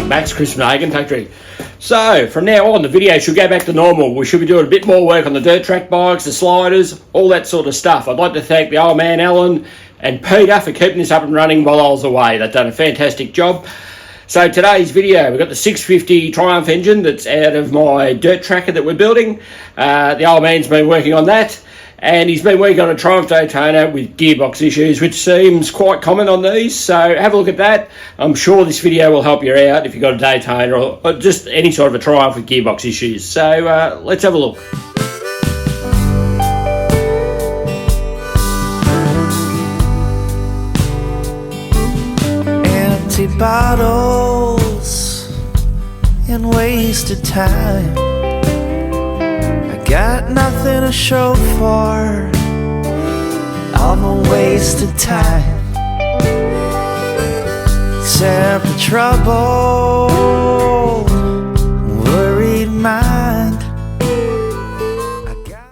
Welcome back to Chris from the Hagon factory. So from now on the video should go back to normal. We should be doing a bit more work on the dirt track bikes, the sliders, all that sort of stuff. I'd like to thank the old man Alan and Peter for keeping this up and running while I was away. They've done a fantastic job. So today's video, we've got the 650 Triumph engine that's out of my dirt tracker that we're building. The old man's been working on that, and he's been working on a Triumph Daytona with gearbox issues, which seems quite common on these. So have a look at that. I'm sure this video will help you out if you've got a Daytona or just any sort of a Triumph with gearbox issues. So let's have a look. Empty bottles and wasted time. I got nothing to show for all the wasted time, except the trouble, worried mind. I got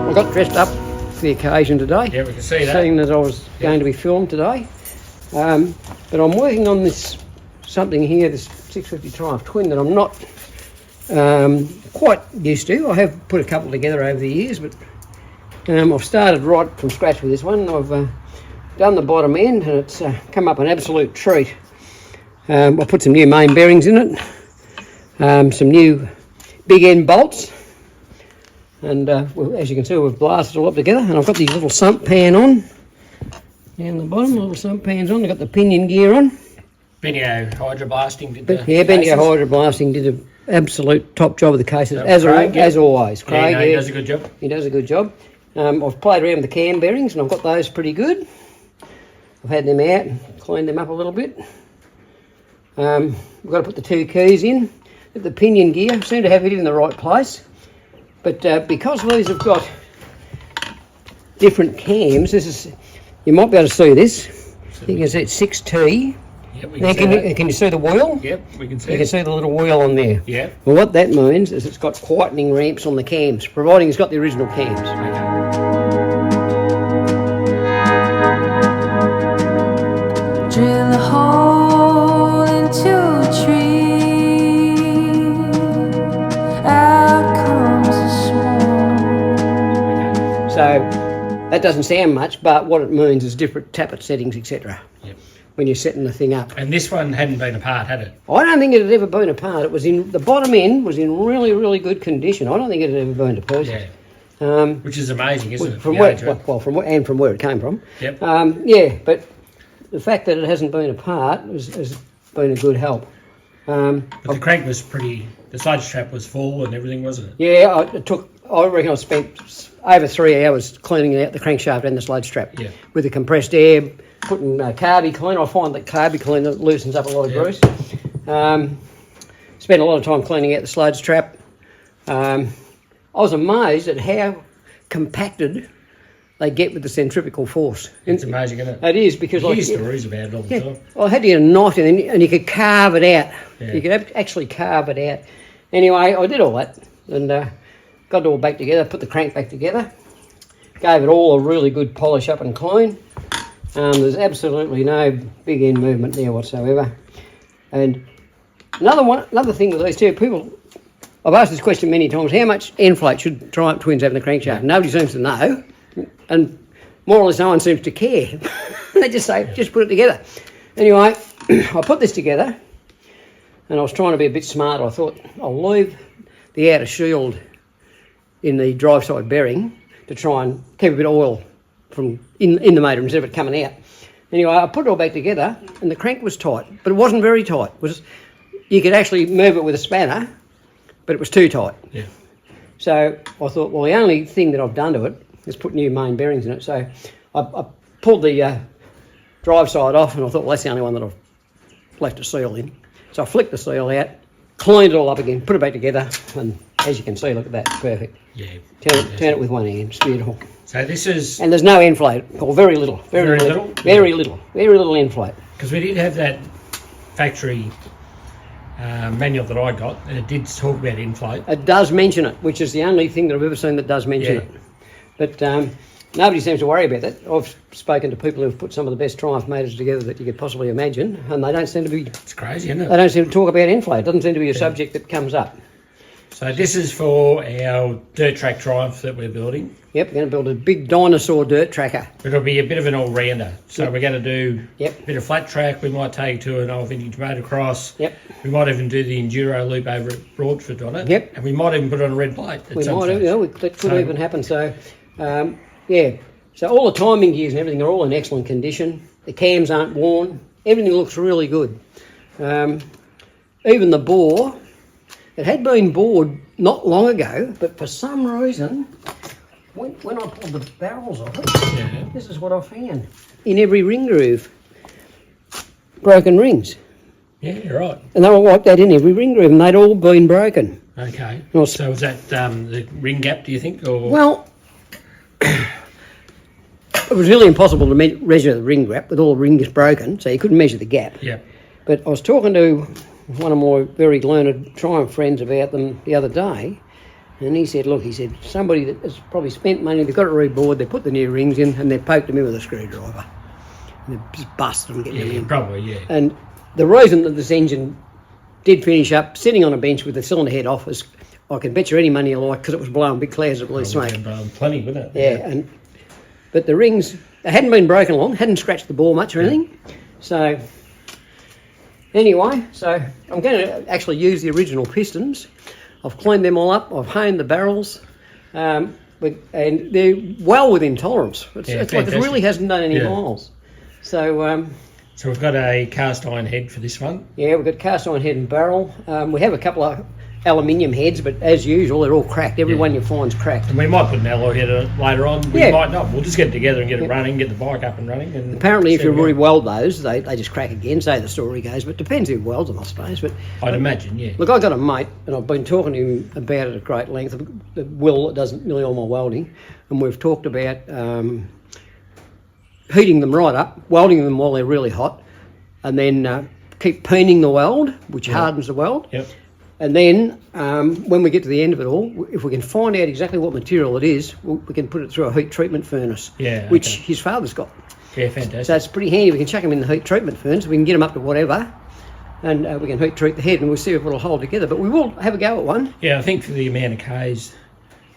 I got dressed up for the occasion today. Yeah, we can see that. Seeing that I was going to be filmed today. But I'm working on this something here, this 650 Triumph Twin that I'm not quite used to. I have put a couple together over the years, but I've started right from scratch with this one. I've done the bottom end and it's come up an absolute treat. I put some new main bearings in it, some new big end bolts. And well, as you can see, we've blasted it all up together, and I've got these little sump pan on down the bottom. Little sump pans on. I've got the pinion gear on. Benio Hydroblasting did the Yeah, Benio Hydroblasting did an absolute top job of the cases, as always. Craig, he does a good job. He does a good job. I've played around with the cam bearings, and I've got those pretty good. I've had them out and cleaned them up a little bit. We've got to put the two keys in. The pinion gear, I seem to have it in the right place. But because these have got different cams, this is, you might be able to see this. You can see it's 6T. Yep, we Now, can see that. can you see the wheel? Yep, we can see You it. can see the little wheel on there. Yep. Well, what that means is it's got quietening ramps on the cams, providing it's got the original cams. Drill a hole into a tree. Out comes a swan. So that doesn't sound much, but what it means is different tappet settings, etc. Yep. When you're setting the thing up. And this one hadn't been apart, had it? I don't think it had ever been apart. It was in the bottom end was in really, really good condition. I don't think it had ever been to pieces. Yeah. Which is amazing, isn't it? From where it came from. Yep. Yeah, but the fact that it hasn't been apart has been a good help. But the crank was pretty. The side strap was full and everything, wasn't it? Yeah, I reckon I spent over 3 hours cleaning out the crankshaft and the sludge strap. Yeah. With the compressed air, putting carby cleaner. I find that carby cleaner loosens up a lot of grease. Spent a lot of time cleaning out the sludge trap. I was amazed at how compacted they get with the centrifugal force. It's amazing, isn't it? It is, because You hear stories about it all the time. I had to get a knife in and you could carve it out. Yeah. You could actually carve it out. Anyway, I did all that and got it all back together, put the crank back together, gave it all a really good polish up and clean. There's absolutely no big end movement there whatsoever. And another thing with these two people, I've asked this question many times, how much end float should Triumph Twins have in the crankshaft? Nobody seems to know, and more or less no one seems to care. They just say, just put it together. Anyway, I put this together, and I was trying to be a bit smart. I thought, I'll leave the outer shield in the drive side bearing to try and keep a bit of oil from in the motor instead of it coming out. Anyway, I put it all back together, and the crank was tight, but it wasn't very tight. You could actually move it with a spanner, but it was too tight. Yeah. So I thought, well, the only thing that I've done to it is put new main bearings in it. So I pulled the drive side off, and I thought, well, that's the only one that I've left a seal in. So I flicked the seal out, cleaned it all up again, put it back together, and as you can see, look at that, it's perfect. Yeah. Turn it with one hand, it's beautiful. So this is... And there's no end float, or very little. Very little end float. Because we did have that factory manual that I got, and it did talk about inflate. It does mention it, which is the only thing that I've ever seen that does mention Yeah. it. But nobody seems to worry about that. I've spoken to people who've put some of the best Triumph motors together that you could possibly imagine, and they don't seem to be. It's crazy, isn't They it? don't seem to talk about inflate. It doesn't seem to be a subject that comes up. So this is for our dirt track Triumph that we're building. Yep, we're going to build a big dinosaur dirt tracker. It'll be a bit of an all-rounder. So we're going to do Yep. a bit of flat track. We might take to an old vintage motocross. Yep. We might even do the enduro loop over at Broadford on it. Yep. And we might even put on a red plate at We some might, stage. that could even happen. So, yeah. So all the timing gears and everything are all in excellent condition. The cams aren't worn. Everything looks really good. Even the bore, it had been bored not long ago, but for some reason, when I pulled the barrels off it, Yeah. this is what I found. In every ring groove, broken rings. Yeah, you're right. And they were like that in every ring groove, and they'd all been broken. Okay. Well, So is that the ring gap, do you think? Or Well, it was really impossible to measure the ring gap with all the rings broken, so you couldn't measure the gap. Yeah. But I was talking to one of my very learned Triumph friends about them the other day, and he said, look, he said, somebody that has probably spent money, they've got it rebored, they put the new rings in, and they've poked them in with a screwdriver. And they've just busted them getting them Yeah, in. probably, yeah. And the reason that this engine did finish up sitting on a bench with the cylinder head off is, I can bet you any money you like, because it was blowing big clouds of blue smoke. Plenty, wouldn't it? Yeah, but the rings, they hadn't been broken long, hadn't scratched the bore much or anything. So, anyway, so I'm going to actually use the original pistons. I've cleaned them all up, I've honed the barrels, and they're well within tolerance. It's like it fantastic. really hasn't done any Yeah. miles. So, So we've got a cast iron head for this one. yeah, we've got cast iron head and barrel. We have a couple of aluminium heads, but as usual, they're all cracked. Every one you find's cracked. And we might put an alloy head on it later on. We Yeah. might not. We'll just get it together and get it running, get the bike up and running. And Apparently, if see you where we go. re-weld those, they just crack again, so the story goes. But depends who welds them, I suppose. But I'd imagine, yeah. look, I've got a mate, and I've been talking to him about it at great length. Will that does nearly all my welding, and we've talked about heating them right up, welding them while they're really hot, and then keep peening the weld, which hardens the weld. Yep. And then when we get to the end of it all, if we can find out exactly what material it is, we can put it through a heat treatment furnace, Yeah, which okay. his father's got. Yeah, fantastic. So it's pretty handy. We can chuck them in the heat treatment furnace. We can get them up to whatever, and we can heat treat the head, and we'll see if it'll hold together. But we will have a go at one. Yeah, I think for the amount of Ks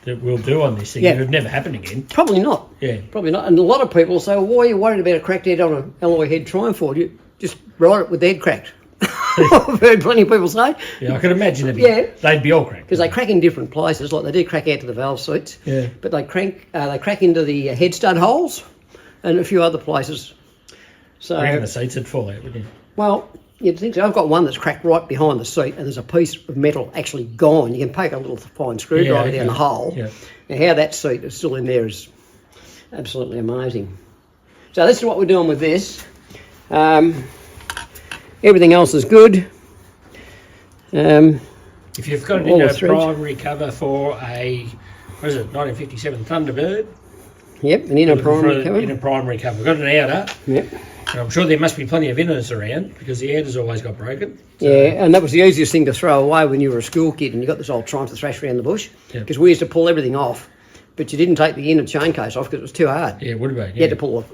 that we'll do on this thing, Yeah. it would never happen again. Probably not. Yeah. Probably not. And a lot of people say, well, why are you worried about a cracked head on an alloy head Triumph for? You just ride it with the head cracked. I've heard plenty of people say. Yeah, I can imagine Yeah. they'd be all cracked. Because they crack in different places, like they do crack out to the valve seats. Yeah. But they crack into the head stud holes and a few other places. So, I reckon the seats would fall out, wouldn't you? well, you'd think so. I've got one that's cracked right behind the seat, and there's a piece of metal actually gone. You can poke a little fine screwdriver Yeah, down the okay. hole. Yeah. And how that seat is still in there is absolutely amazing. So this is what we're doing with this. Everything else is good. If you've got it All in the a threads. primary cover for a, what is it, 1957 Thunderbird? Yep, an inner primary cover. In a primary cover. We've got an outer, Yep. and I'm sure there must be plenty of inners around because the outer's always got broken. Yeah, and that was the easiest thing to throw away when you were a school kid and you got this old Triumph to thrash around the bush. Yep. Because we used to pull everything off, but you didn't take the inner chain case off because it was too hard. Yeah, it would have been. You had to pull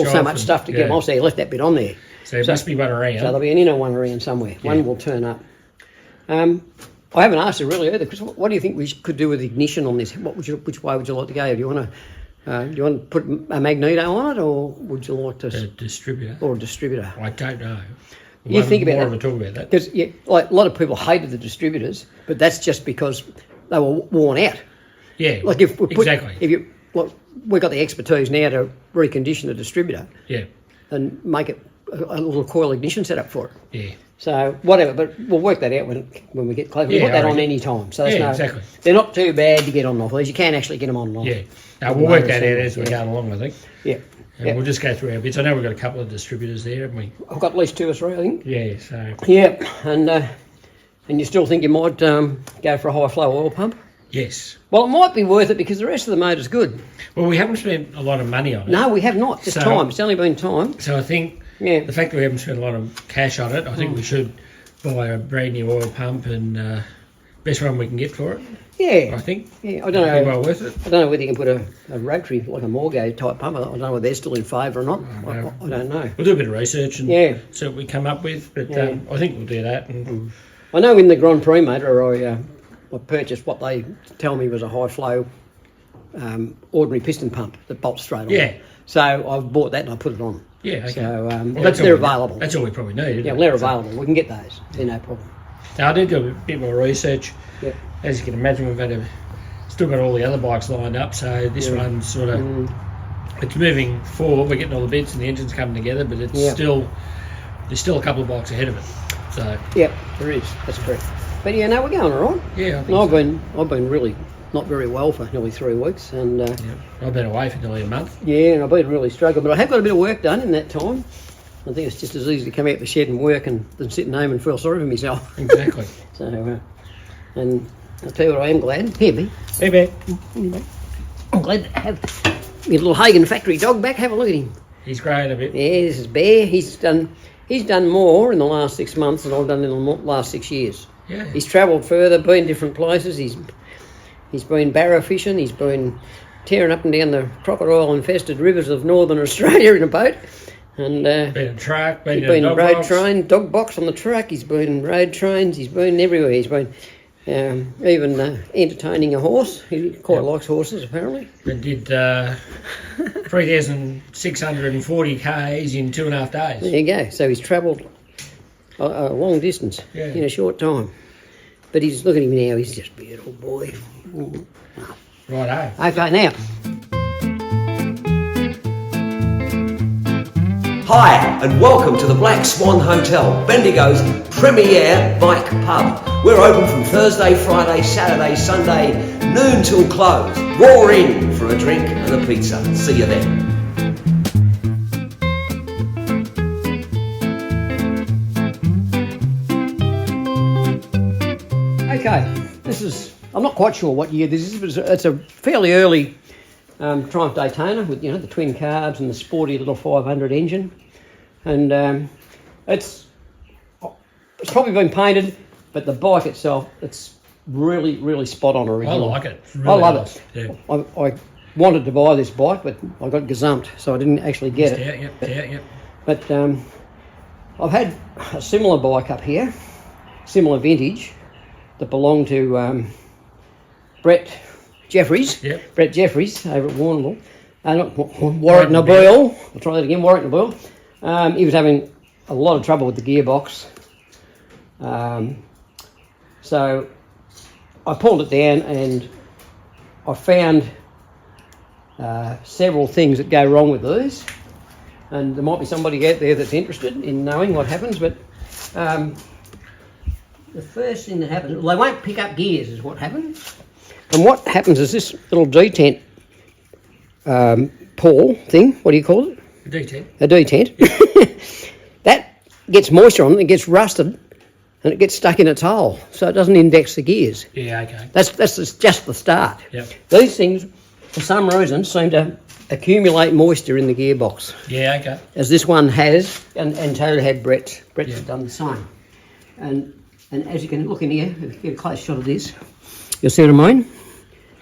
so much stuff to get them off, so you left that bit on there. So there must be one around. So there'll be an inner one around somewhere. Yeah. One will turn up. I haven't asked you really either, Chris. What do you think we could do with ignition on this? Which way would you like to go? Do you want to put a magneto on it, or would you like to A distributor. or a distributor? I don't know. You think about more that. of a talk about that. Because like a lot of people hated the distributors, but that's just because they were worn out. Yeah, Like if we put, exactly. if you we've got the expertise now to recondition a distributor Yeah, and make it a little coil ignition setup for it. yeah. So whatever, but we'll work that out when we get closer. We Yeah, put that I on reckon. any time. So that's Yeah, exactly. They're not too bad to get on and off these. You can actually get them on and off. Yeah. No, we'll work that out as we go along, I think. Yeah. And Yeah. we'll just go through our bits. I know we've got a couple of distributors there, haven't we? I've got at least 2 or 3, I think. Yeah, so... Yeah, and you still think you might go for a high flow oil pump? Yes. Well, it might be worth it because the rest of the motor's good. Well, we haven't spent a lot of money on it. No, we have not. Just So- time. It's only been time. So I think Yeah. the fact that we haven't spent a lot of cash on it, I think we should buy a brand new oil pump and best one we can get for it. Yeah. I think. Yeah, I don't It'd be know. well worth it. I don't know whether you can put a rotary, like a Morgo type pump. I don't know whether they're still in favour or not. I don't know. We'll do a bit of research and see what we come up with, but I think we'll do that. And I know in the Grand Prix motor, I purchased what they tell me was a high flow ordinary piston pump that bolts straight on. Yeah. So I've bought that and I put it on. Yeah, okay. So Well, they're available. That's all we probably need. Yeah, well, they're available. We can get those. They're no problem. Now, I did do a bit more research. Yeah. As you can imagine, we've still got all the other bikes lined up, so this one's sort of it's moving forward. We're getting all the bits and the engine's coming together, but it's still there's still a couple of bikes ahead of it. So yeah, there is. That's correct. But yeah, no, we're going all right. Yeah, I think I've been really not very well for nearly 3 weeks, and I've been away for nearly a month. yeah, and I've been really struggling. But I have got a bit of work done in that time. I think it's just as easy to come out the shed and work than sit at home and feel sorry for myself. Exactly. So, and I'll tell you what, I am glad. Here, me. Hey, man. I'm glad to have my little Hagon factory dog back. Have a look at him. He's growing a bit. Yeah, this is Bear. He's done more in the last 6 months than I've done in the last 6 years. Yeah. He's travelled further, been different places. He's been barrow fishing. He's been tearing up and down the crocodile-infested rivers of northern Australia in a boat. And been in a truck, he's been been in a road dog train, dog box on the truck. He's been in road trains. He's been everywhere. He's been even entertaining a horse. He quite likes horses, apparently. and did 3,640 k's in 2.5 days. There you go. So he's travelled a long distance in a short time. But look at him now. He's just a beautiful boy. Righto. Okay, now. Hi, and welcome to the Black Swan Hotel, Bendigo's premier bike pub. We're open from Thursday, Friday, Saturday, Sunday, noon till close. Roar in for a drink and a pizza. See you then. Okay, I'm not quite sure what year this is, but it's a fairly early Triumph Daytona with, the twin carbs and the sporty little 500 engine. And it's probably been painted, but the bike itself, it's really, really spot on original. I like it. It's really I love nice. it. Yeah. I wanted to buy this bike, but I got gazumped, so I didn't actually get it. Yeah. But I've had a similar bike up here, similar vintage, that belonged to Brett Jeffries. Yep. Brett Jeffries over at Warrnambool. Warwick Nabil. I'll try that again. Warwick Nabil. He was having a lot of trouble with the gearbox. So I pulled it down and I found several things that go wrong with these. And there might be somebody out there that's interested in knowing what happens, but the first thing that happens, they won't pick up gears is what happens. And what happens is this little detent pawl thing, what do you call it? A detent. A detent. That gets moisture on it, it gets rusted, and it gets stuck in its hole, so it doesn't index the gears. Yeah, okay. That's just the start. Yep. These things, for some reason, seem to accumulate moisture in the gearbox, Yeah, okay. as this one has, and so had Brett's. Brett's done the same. And as you can look in here, if you get a close shot of this, you'll see what I mean?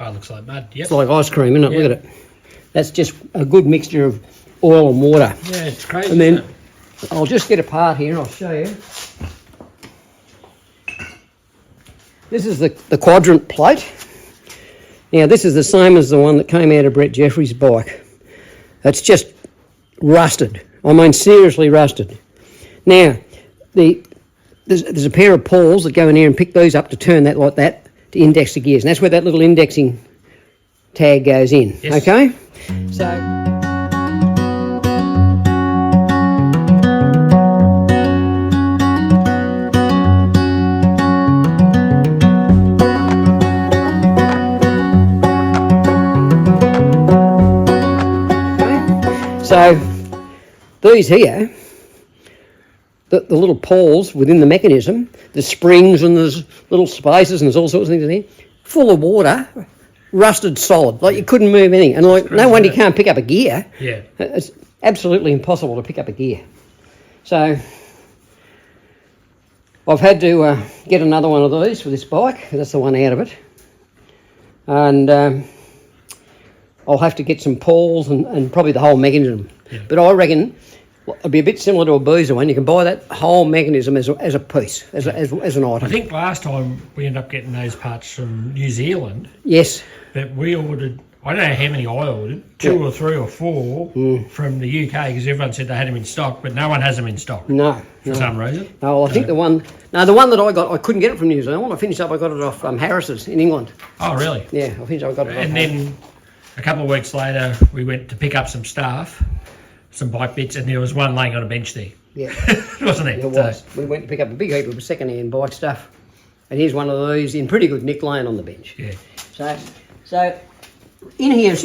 Oh, it looks like mud. Yep. It's like ice cream, isn't it? Yeah. Look at it. That's just a good mixture of oil and water. Yeah, it's crazy. And then isn't it? I'll just get a part here and I'll show you. This is the quadrant plate. Now this is the same as the one that came out of Brett Jeffries' bike. It's just rusted. I mean seriously rusted. Now there's a pair of pawls that go in here and pick these up to turn that like that to index the gears. And that's where that little indexing tag goes in. Yes. Okay? So these here, the little pawls within the mechanism, the springs and there's little spaces and there's all sorts of things in there, full of water, rusted solid, like you couldn't move anything. And like, no wonder you can't pick up a gear. Yeah. It's absolutely impossible to pick up a gear. So I've had to get another one of these for this bike. That's the one out of it. And I'll have to get some pawls and probably the whole mechanism. Yeah. But I reckon it'll be a bit similar to a boozer one. You can buy that whole mechanism as a piece, as an item. I think last time we ended up getting those parts from New Zealand, Yes. but we ordered, I don't know how many I ordered, 2 or 3 or 4 from the UK, because everyone said they had them in stock, but no one has them in stock No. for some reason. No, I think the one that I got, I couldn't get it from New Zealand. When I finished up, I got it off Harris's in England. Oh, really? Yeah, I finished up, I got it off. And then a couple of weeks later, we went to pick up some stuff, some bike bits, and there was one laying on a bench there. Yeah. Wasn't there? It was. We went to pick up a big heap of second-hand bike stuff, and here's one of these in pretty good nick laying on the bench. Yeah. So in here it's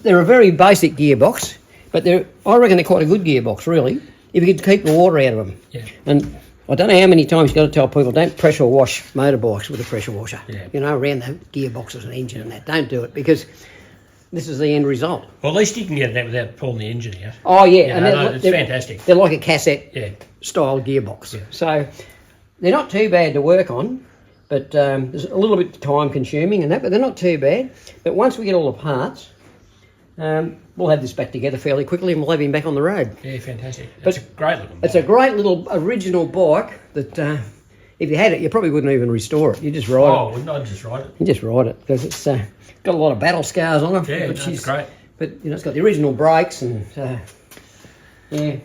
they're a very basic gearbox, but I reckon they're quite a good gearbox, really, if you could keep the water out of them. Yeah. And I don't know how many times you've got to tell people, don't pressure wash motorbikes with a pressure washer. Yeah. You know, around the gearboxes and engine and that. Don't do it, because this is the end result. Well, at least you can get it out without pulling the engine out. Oh, yeah. Yeah, and no, it's fantastic. They're like a cassette Yeah. style gearbox. Yeah. So they're not too bad to work on, but there's a little bit time consuming and that, but they're not too bad. But once we get all the parts, we'll have this back together fairly quickly and we'll have him back on the road. Yeah, fantastic. It's a great looking bike. It's a great little original bike that if you had it, you probably wouldn't even restore it. You just ride it. wouldn't I just ride it? You just ride it because it's got a lot of battle scars on it. Yeah, but that's great. But it's got the original brakes and yeah.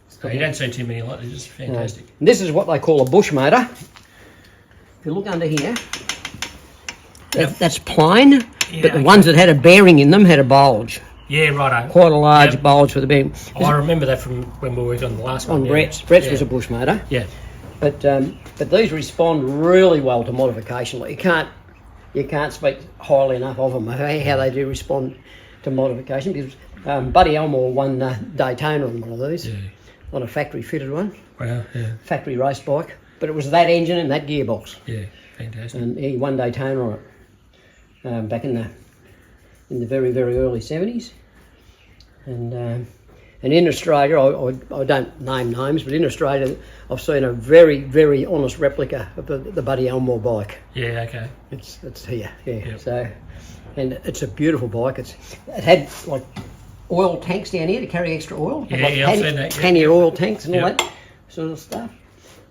So you don't see too many like they're just fantastic. And this is what they call a bush motor. If you look under here, that's plain, but the ones that had a bearing in them had a bulge. Yeah, righto. Quite a large bulge for the bearing. I remember that from when we worked on the last one. On yeah. Brett's. Brett's Yeah. was a bush motor. Yeah. But these respond really well to modification. Like you can't speak highly enough of them, how they do respond to modification. Because Buddy Elmore won Daytona on one of these, on a factory fitted one, Wow, yeah. factory race bike. But it was that engine and that gearbox, Yeah, fantastic. and he won Daytona on it back in the very, very early 70s. And in Australia, I don't name names, but in Australia, I've seen a very, very honest replica of the Buddy Elmore bike. Yeah, okay. It's here, yeah. Yep. So, and it's a beautiful bike. It had like oil tanks down here to carry extra oil. Yeah, like yeah, I've seen that, yeah. Pannier oil tanks and all Yep. that sort of stuff.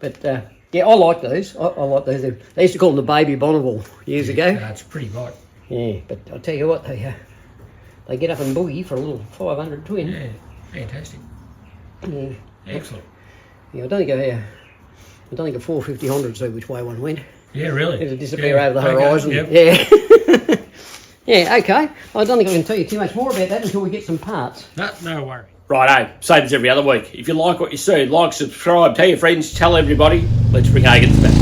But yeah, I like those. I like those. They used to call them the Baby Bonneville years ago. No, it's a pretty bike. Yeah, but I'll tell you what, they get up and boogie for a little 500 twin. Yeah, fantastic. Yeah. Excellent. Yeah, I don't think a 450 Honda would see which way one went. Yeah, really. It'll disappear Yeah, over the okay, horizon. yep. Yeah. Yeah, okay. I don't think I can tell you too much more about that until we get some parts. No worry. Righto, same as every other week. If you like what you see, like, subscribe, tell your friends, tell everybody. Let's bring Hagon's back.